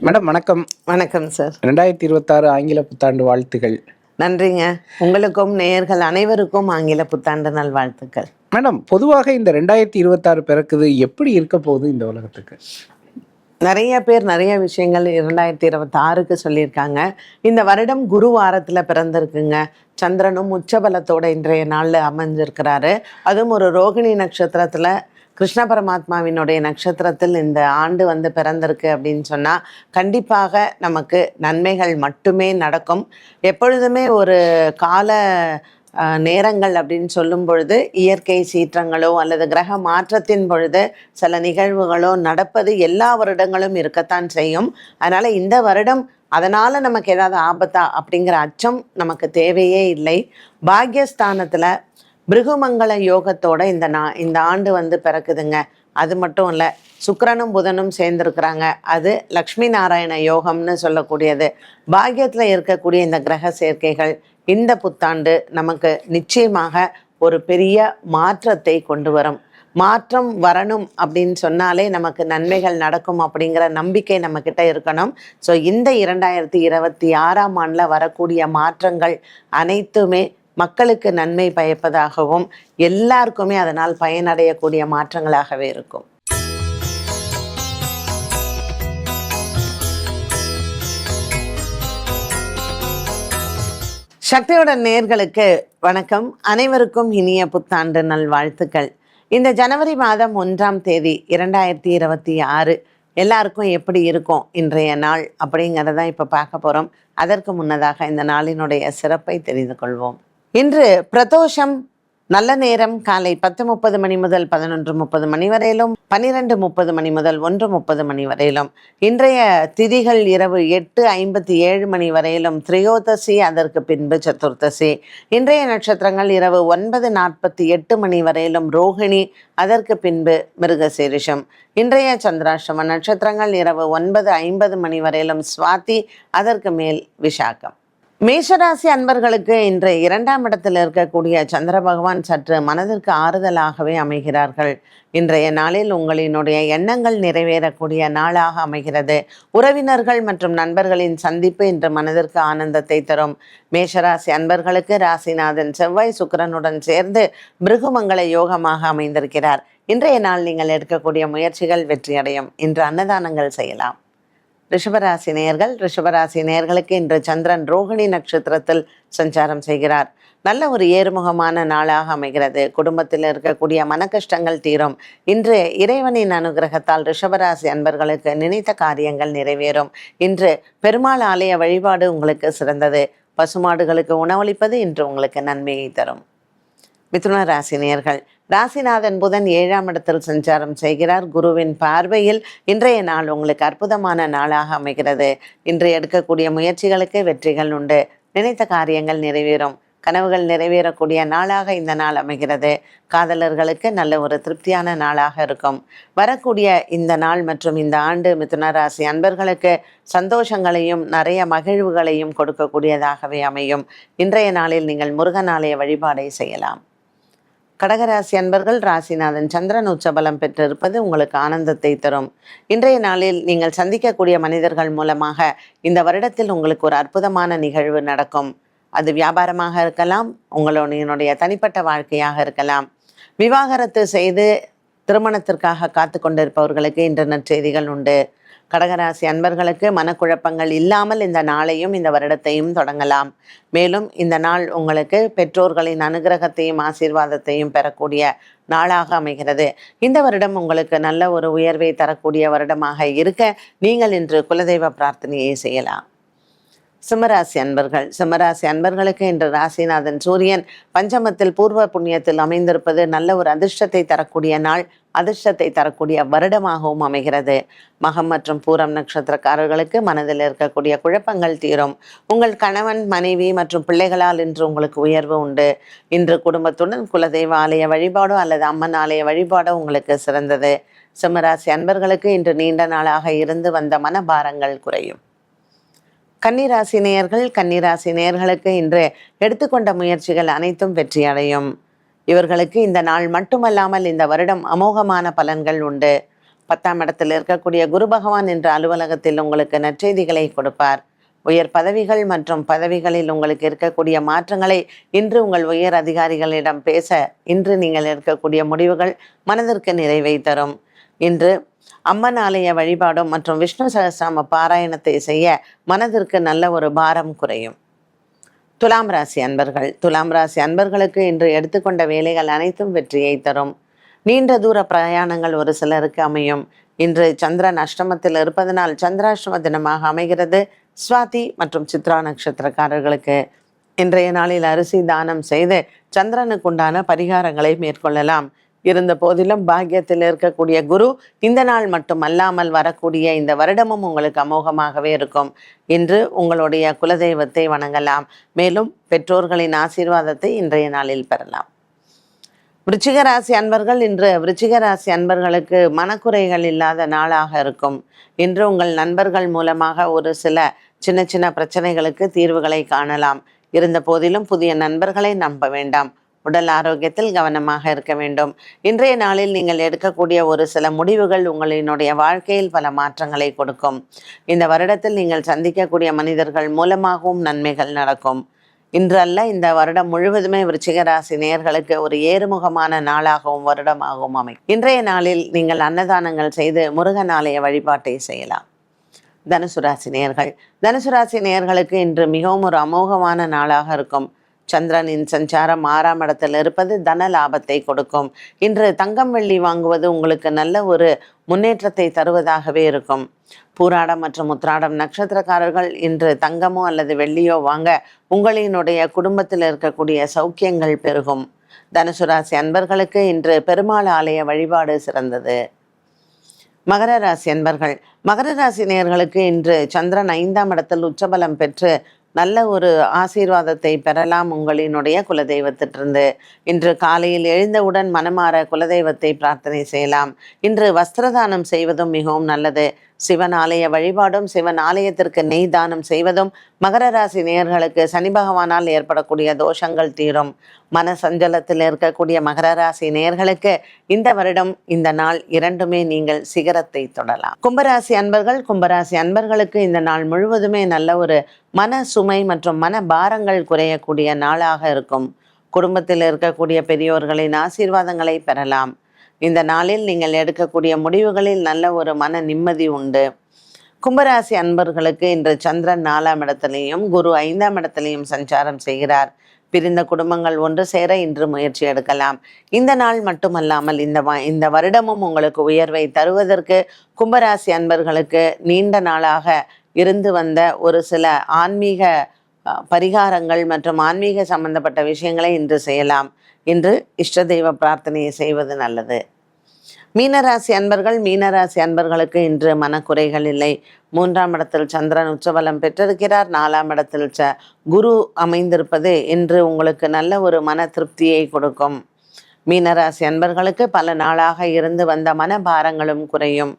Madam வணக்கம். வணக்கம் sir. 2026 ஆங்கில புத்தாண்டு வாழ்த்துகள். நன்றிங்க. உங்களுக்கும் நேயர்கள் அனைவருக்கும் ஆங்கில புத்தாண்டு நல்வாழ்த்துக்கள். மேடம், பொதுவாக இந்த 2026 பிறக்குது, எப்படி இருக்க போகுது இந்த உலகத்துக்கு? நிறைய பேர் நிறைய விஷயங்கள் 2026க்கு சொல்லியிருக்காங்க. இந்த வருடம் குரு வாரத்தில் பிறந்திருக்குங்க. சந்திரனும் உச்சபலத்தோட இன்றைய நாளில் அமைஞ்சிருக்கிறாரு. அதுவும் ஒரு ரோகிணி நட்சத்திரத்தில், கிருஷ்ண பரமாத்மாவினுடைய நட்சத்திரத்தில் இந்த ஆண்டு பிறந்திருக்கு அப்படின்னு சொன்னால் கண்டிப்பாக நமக்கு நன்மைகள் மட்டுமே நடக்கும். எப்பொழுதுமே ஒரு கால நேரங்கள் அப்படின்னு சொல்லும் பொழுது இயற்கை சீற்றங்களோ அல்லது கிரக மாற்றத்தின் பொழுது சில நிகழ்வுகளோ நடப்பது எல்லா வருடங்களும் இருக்கத்தான் செய்யும். அதனால் இந்த வருடம் அதனால் நமக்கு ஏதாவது ஆபத்தா அப்படிங்கிற அச்சம் நமக்கு தேவையே இல்லை. பாக்யஸ்தானத்தில் பிருகுமங்கள யோகத்தோட இந்த ஆண்டு பிறக்குதுங்க. அது மட்டும் இல்லை, சுக்கிரனும் புதனும் சேர்ந்துருக்குறாங்க. அது லக்ஷ்மி நாராயண யோகம்னு சொல்லக்கூடியது. பாக்கியத்தில் இருக்கக்கூடிய இந்த கிரக சேர்க்கைகள் இந்த புத்தாண்டு நமக்கு நிச்சயமாக ஒரு பெரிய மாற்றத்தை கொண்டு வரும். மாற்றம் வரணும் அப்படின்னு சொன்னாலே நமக்கு நன்மைகள் நடக்கும் அப்படிங்கிற நம்பிக்கை நம்மக்கிட்ட இருக்கணும். ஸோ இந்த 2026ஆம் ஆண்டில் வரக்கூடிய மாற்றங்கள் அனைத்துமே மக்களுக்கு நன்மை பயப்பதாகவும் எல்லாருக்குமே அதனால் பயனடையக்கூடிய மாற்றங்களாகவே இருக்கும். சக்தியோட நேயர்களுக்கு வணக்கம். அனைவருக்கும் இனிய புத்தாண்டு நல்வாழ்த்துக்கள். இந்த ஜனவரி மாதம் 1ஆம் தேதி 2026 எல்லாருக்கும் எப்படி இருக்கும் இன்றைய நாள் அப்படிங்கிறத இப்போ பார்க்க போகிறோம். அதற்கு முன்னதாக இந்த நாளினுடைய சிறப்பை தெரிந்து கொள்வோம். இன்று பிரதோஷம். நல்ல நேரம் காலை 10:30 மணி முதல் 11:30 மணி வரையிலும், 12:30 மணி முதல் 1:30 மணி வரையிலும். இன்றைய திதிகள் இரவு 8:57 மணி வரையிலும் திரையோதசி, அதற்கு பின்பு சதுர்த்தசி. இன்றைய நட்சத்திரங்கள் இரவு 9:48 மணி வரையிலும் ரோகிணி, அதற்கு பின்பு மிருகசீரிஷம். இன்றைய சந்திராஷ்டம நட்சத்திரங்கள் இரவு 9:50 மணி வரையிலும் சுவாதி, அதற்கு மேல் விசாகம். மேஷராசி அன்பர்களுக்கு இன்று 2ஆம் இடத்தில் இருக்கக்கூடிய சந்திர பகவான் சற்று மனதிற்கு ஆறுதலாகவே அமைகிறார்கள். இன்றைய நாளில் உங்களினுடைய எண்ணங்கள் நிறைவேறக்கூடிய நாளாக அமைகிறது. உறவினர்கள் மற்றும் நண்பர்களின் சந்திப்பு இன்று மனதிற்கு ஆனந்தத்தை தரும். மேஷராசி அன்பர்களுக்கு ராசிநாதன் செவ்வாய் சுக்கிரனுடன் சேர்ந்து பிருகுமங்கள யோகமாக அமைந்திருக்கிறார். இன்றைய நாள் நீங்கள் எடுக்கக்கூடிய முயற்சிகள் வெற்றியடையும். இன்று அன்னதானங்கள் செய்யலாம். ரிஷபராசி நேயர்களுக்கு இன்று சந்திரன் ரோகிணி நட்சத்திரத்தில் சஞ்சாரம் செய்கிறார். நல்ல ஒரு ஏறுமுகமான நாளாக அமைகிறது. குடும்பத்தில் இருக்கக்கூடிய மன கஷ்டங்கள் தீரும். இன்று இறைவனின் அனுகிரகத்தால் ரிஷபராசி அன்பர்களுக்கு நினைத்த காரியங்கள் நிறைவேறும். இன்று பெருமாள் ஆலய வழிபாடு உங்களுக்கு சிறந்தது. பசுமாடுகளுக்கு உணவளிப்பது இன்று உங்களுக்கு நன்மையை தரும். மிதுன ராசி நேயர்கள், ராசிநாதன் புதன் 7ஆம் இடத்தில் சஞ்சாரம் செய்கிறார். குருவின் பார்வையில் இன்றைய நாள் உங்களுக்கு அற்புதமான நாளாக அமைகிறது. இன்று எடுக்கக்கூடிய முயற்சிகளுக்கு வெற்றிகள் உண்டு. நினைத்த காரியங்கள் நிறைவேறும். கனவுகள் நிறைவேறக்கூடிய நாளாக இந்த நாள் அமைகிறது. காதலர்களுக்கு நல்ல ஒரு திருப்தியான நாளாக இருக்கும். வரக்கூடிய இந்த நாள் மற்றும் இந்த ஆண்டு மிதுன ராசி அன்பர்களுக்கு சந்தோஷங்களையும் நிறைய மகிழ்வுகளையும் கொடுக்கக்கூடியதாகவே அமையும். இன்றைய நாளில் நீங்கள் முருகன் ஆலய வழிபாடை செய்யலாம். கடகராசி அன்பர்கள், ராசிநாதன் சந்திரன் உச்சபலம் பெற்றிருப்பது உங்களுக்கு ஆனந்தத்தை தரும். இன்றைய நாளில் நீங்கள் சந்திக்கக்கூடிய மனிதர்கள் மூலமாக இந்த வருடத்தில் உங்களுக்கு ஒரு அற்புதமான நிகழ்வு நடக்கும். அது வியாபாரமாக இருக்கலாம், உங்களுடைய தனிப்பட்ட வாழ்க்கையாக இருக்கலாம். விவாகரத்து செய்து திருமணத்திற்காக காத்து கொண்டிருப்பவர்களுக்கு இன்று நற்செய்திகள் உண்டு. கடகராசி அன்பர்களுக்கு மனக்குழப்பங்கள் இல்லாமல் இந்த நாளையும் இந்த வருடத்தையும் தொடங்கலாம். மேலும் இந்த நாள் உங்களுக்கு பெற்றோர்களின் அனுகிரகத்தையும் ஆசீர்வாதத்தையும் பெறக்கூடிய நாளாக அமைகிறது. இந்த வருடம் உங்களுக்கு நல்ல ஒரு உயர்வை தரக்கூடிய வருடமாக இருக்க நீங்கள் இன்று குலதெய்வ பிரார்த்தனையை செய்யலாம். சிம்மராசி அன்பர்களுக்கு இன்று ராசிநாதன் சூரியன் பஞ்சமத்தில் பூர்வ புண்ணியத்தில் அமைந்திருப்பது நல்ல ஒரு அதிர்ஷ்டத்தை தரக்கூடிய நாள், அதிர்ஷ்டத்தை தரக்கூடிய வருடமாகவும் அமைகிறது. மகம் மற்றும் பூரம் நட்சத்திரக்காரர்களுக்கு மனதில் இருக்கக்கூடிய குழப்பங்கள் தீரும். உங்கள் கணவன், மனைவி மற்றும் பிள்ளைகளால் இன்று உங்களுக்கு உயர்வு உண்டு. இன்று குடும்பத்துடன் குலதெய்வ ஆலய வழிபாடோ அல்லது அம்மன் ஆலய வழிபாடோ உங்களுக்கு சிறந்தது. சிம்மராசி அன்பர்களுக்கு இன்று நீண்ட நாளாக இருந்து வந்த மனபாரங்கள் குறையும். கன்னிராசி நேயர்களுக்கு இன்று எடுத்துக்கொண்ட முயற்சிகள் அனைத்தும் வெற்றியடையும். இவர்களுக்கு இந்த நாள் மட்டுமல்லாமல் இந்த வருடம் அமோகமான பலன்கள் உண்டு. 10ஆம் இடத்தில் இருக்கக்கூடிய குரு பகவான் என்ற அலுவலகத்தில் உங்களுக்கு நற்செய்திகளை கொடுப்பார். உயர் பதவிகள் மற்றும் பதவிகளில் உங்களுக்கு இருக்கக்கூடிய மாற்றங்களை இன்று உங்கள் உயர் அதிகாரிகளிடம் பேச இன்று நீங்கள் எடுக்கக்கூடிய முடிவுகள் மனதிற்கு நிறைவை தரும். இன்று அம்மன் ஆலய வழிபாடும் மற்றும் விஷ்ணு சகஸ்ரநாம பாராயணத்தை செய்ய மனதிற்கு நல்ல ஒரு பாரம் குறையும். துலாம் ராசி அன்பர்கள், துலாம் ராசி அன்பர்களுக்கு இன்று எடுத்துக்கொண்ட வேலைகள் அனைத்தும் வெற்றியை தரும். நீண்ட தூர பிரயாணங்கள் ஒரு சிலருக்கு அமையும். இன்று சந்திரன் அஷ்டமத்தில் இருப்பதனால் சந்திராஷ்டம தினமாக அமைகிறது. சுவாதி மற்றும் சித்ரா நட்சத்திரக்காரர்களுக்கு இன்றைய நாளில் அரிசி தானம் செய்து சந்திரனுக்கு உண்டான பரிகாரங்களை மேற்கொள்ளலாம். இருந்த போதிலும் பாக்கியத்தில் இருக்கக்கூடிய குரு இந்த நாள் மட்டும் அல்லாமல் வரக்கூடிய இந்த வருடமும் உங்களுக்கு அமோகமாகவே இருக்கும். இன்று உங்களுடைய குலதெய்வத்தை வணங்கலாம். மேலும் பெற்றோர்களின் ஆசீர்வாதத்தை இன்றைய நாளில் பெறலாம். விருச்சிக ராசி அன்பர்கள், இன்று விருச்சிக ராசி அன்பர்களுக்கு மனக்குறைகள் இல்லாத நாளாக இருக்கும். இன்று உங்கள் நண்பர்கள் மூலமாக ஒரு சில சின்ன சின்ன பிரச்சனைகளுக்கு தீர்வுகளை காணலாம். இருந்த போதிலும் புதிய நண்பர்களை நம்ப வேண்டாம். உடல் ஆரோக்கியத்தில் கவனமாக இருக்க வேண்டும். இன்றைய நாளில் நீங்கள் எடுக்கக்கூடிய ஒரு சில முடிவுகள் உங்களினுடைய வாழ்க்கையில் பல மாற்றங்களை கொடுக்கும். இந்த வருடத்தில் நீங்கள் சந்திக்கக்கூடிய மனிதர்கள் மூலமாகவும் நன்மைகள் நடக்கும். இன்று அல்ல, இந்த வருடம் முழுவதுமே விருச்சிக ராசி நேயர்களுக்கு ஒரு ஏறுமுகமான நாளாகவும் வருடமாகவும் அமையும். இன்றைய நாளில் நீங்கள் அன்னதானங்கள் செய்து முருகன் ஆலய வழிபாட்டை செய்யலாம். தனுசு ராசி நேயர்கள், தனுசு ராசி நேயர்களுக்கு இன்று மிகவும் ஒரு அமோகமான நாளாக இருக்கும். சந்திரனின் சஞ்சாரம் 6ஆம் இடத்தில் இருப்பது தன லாபத்தை கொடுக்கும். இன்று தங்கம் வெள்ளி வாங்குவது உங்களுக்கு நல்ல ஒரு முன்னேற்றத்தை தருவதாகவே இருக்கும். பூராடம் மற்றும் உத்திராடம் நட்சத்திரக்காரர்கள் இன்று தங்கமோ அல்லது வெள்ளியோ வாங்க உங்களினுடைய குடும்பத்தில் இருக்கக்கூடிய சௌக்கியங்கள் பெருகும். தனுசு ராசி அன்பர்களுக்கு இன்று பெருமாள் ஆலய வழிபாடு சிறந்தது. மகர ராசி அன்பர்கள், மகர ராசி நேயர்களுக்கு இன்று சந்திரன் 5ஆம் இடத்தில் உச்சபலம் பெற்று நல்ல ஒரு ஆசீர்வாதத்தை பெறலாம் உங்களினுடைய குலதெய்வத்திட்டிருந்து. இன்று காலையில் எழுந்தவுடன் மனமாற குலதெய்வத்தை பிரார்த்தனை செய்யலாம். இன்று வஸ்திரதானம் செய்வதும் மிகவும் நல்லது. சிவன் ஆலய வழிபாடும் சிவன் ஆலயத்திற்கு நெய் தானம் செய்வதும் மகர ராசி நேயர்களுக்கு சனி பகவானால் ஏற்படக்கூடிய தோஷங்கள் தீரும். மன சஞ்சலத்தில் இருக்கக்கூடிய மகர ராசி நேயர்களுக்கு இந்த வருடம் இந்த நாள் இரண்டுமே நீங்கள் சிகரத்தை தொடலாம். கும்பராசி அன்பர்கள், கும்பராசி அன்பர்களுக்கு இந்த நாள் முழுவதுமே நல்ல ஒரு மன சுமை மற்றும் மன பாரங்கள் குறையக்கூடிய நாளாக இருக்கும். குடும்பத்தில் இருக்கக்கூடிய பெரியோர்களின் ஆசீர்வாதங்களை பெறலாம். இந்த நாளில் நீங்கள் எடுக்கக்கூடிய முடிவுகளில் நல்ல ஒரு மன நிம்மதி உண்டு. கும்பராசி அன்பர்களுக்கு இன்று சந்திரன் 4ஆம் இடத்திலையும் குரு 5ஆம் இடத்திலையும் சஞ்சாரம் செய்கிறார். பிரிந்த குடும்பங்கள் ஒன்று சேர இன்று முயற்சி எடுக்கலாம். இந்த நாள் மட்டுமல்லாமல் இந்த வருடமும் உங்களுக்கு உயர்வை தருவதற்கு கும்பராசி அன்பர்களுக்கு நீண்ட நாளாக இருந்து வந்த ஒரு சில ஆன்மீக பரிகாரங்கள் மற்றும் ஆன்மீக சம்பந்தப்பட்ட விஷயங்களை இன்று செய்யலாம். இன்று இஷ்ட தெய்வ பிரார்த்தனையை செய்வது நல்லது. மீனராசி அன்பர்கள், மீனராசி அன்பர்களுக்கு இன்று மனக்குறைகள் இல்லை. 3ஆம் இடத்தில் சந்திரன் உச்சபலம் பெற்றிருக்கிறார். 4ஆம் இடத்தில் குரு அமைந்திருப்பது இன்று உங்களுக்கு நல்ல ஒரு மன திருப்தியை கொடுக்கும். மீனராசி அன்பர்களுக்கு பல நாளாக இருந்து வந்த மனபாரங்களும் குறையும்.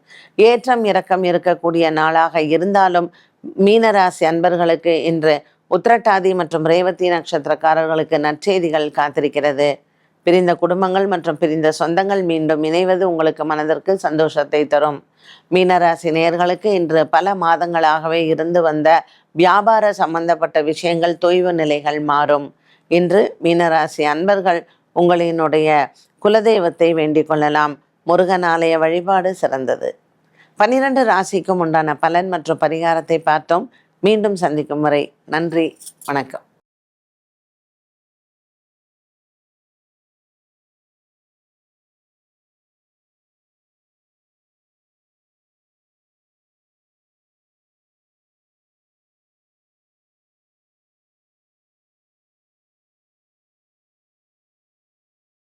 ஏற்றம் இறக்கம் இருக்கக்கூடிய நாளாக இருந்தாலும் மீனராசி அன்பர்களுக்கு இன்று உத்திரட்டாதி மற்றும் ரேவதி நட்சத்திரக்காரர்களுக்கு நற்செய்திகள் காத்திருக்கிறது. பிரிந்த குடும்பங்கள் மற்றும் பிரிந்த சொந்தங்கள் மீண்டும் இணைவது உங்களுக்கு மனதிற்கு சந்தோஷத்தை தரும். மீனராசி நேயர்களுக்கு இன்று பல மாதங்களாகவே இருந்து வந்த வியாபார சம்பந்தப்பட்ட விஷயங்கள் தொய்வு நிலைகள் மாறும். இன்று மீனராசி அன்பர்கள் உங்களினுடைய குலதெய்வத்தை வேண்டிக் கொள்ளலாம். முருகன் ஆலய வழிபாடு சிறந்தது. 12 ராசிக்கும் உண்டான பலன் மற்றும் பரிகாரத்தை பார்த்தோம். மீண்டும் சந்திக்கும் வரை நன்றி, வணக்கம்.